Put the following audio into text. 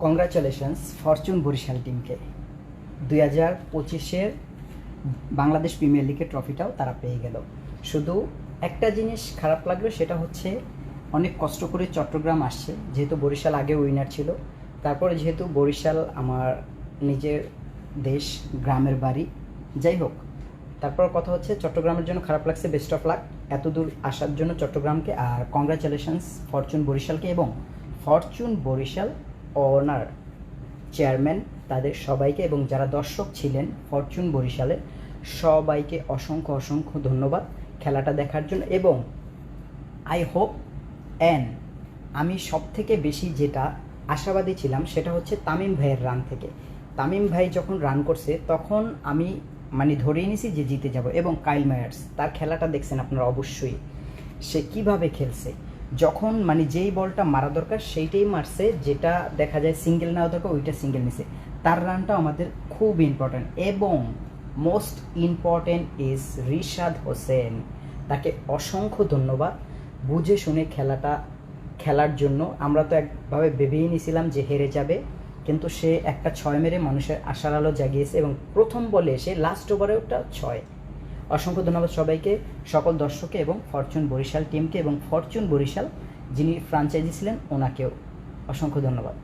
Congratulations Fortune Barishal টিমকে 2025-এর Bangladesh premier লিগের ট্রফিটাও তারা পেয়ে গেল। শুধু একটা জিনিস খারাপ লাগলো, সেটা হচ্ছে অনেক কষ্ট করে চট্টগ্রাম আসছে, যেহেতু বরিশাল আগে উইনার ছিল। তারপরে যেহেতু বরিশাল আমার নিজের দেশ, গ্রামের বাড়ি, যাই হোক, তারপর কথা হচ্ছে চট্টগ্রামের জন্য খারাপ লাগছে। বেস্ট অফ লাক এত দূর আসার জন্য চট্টগ্রামকে, আর কংগ্রাচুলেশনস ফরচুন বরিশালকে এবং ফরচুন বরিশাল ওনার চেয়ারম্যান তাদের সবাইকে এবং যারা দর্শক ছিলেন ফরচুন বরিশালের সবাইকে অসংখ্য অসংখ্য ধন্যবাদ খেলাটা দেখার জন্য। এবং আই হোপ আমি সব থেকে বেশি যেটা আশাবাদী ছিলাম সেটা হচ্ছে তামিম ভাইয়ের রান থেকে। তামিম ভাই যখন রান করছে তখন আমি ধরেই নিছি যে জিতে যাব। এবং কাইল মায়ার্স তার খেলাটা দেখছেন আপনারা অবশ্যই, সে কিভাবে খেলছে। যখন যেই বলটা মারা দরকার সেইটাই মারছে, যেটা দেখা যায় সিঙ্গেল নেওয়া দরকার ওইটা সিঙ্গেল নিছে। তার রানটা আমাদের খুব ইম্পর্ট্যান্ট। এবং most important is Rishad Hossain, তাকে অসংখ্য ধন্যবাদ বুঝে শুনে খেলাটা খেলার জন্য। আমরা তো একভাবে ভেবেই নিয়েছিলাম যে হেরে যাবে, কিন্তু সে একটা 6 মেরে মানুষের আশার আলো জাগিয়েছে এবং প্রথম বলে এসে লাস্ট ওভারে ওটা 6। অসংখ্য ধন্যবাদ সবাইকে, সকল দর্শককে এবং ফরচুন বরিশাল টিমকে এবং ফরচুন বরিশাল যিনি ফ্র্যাঞ্চাইজি ছিলেন ওনাকেও অসংখ্য ধন্যবাদ।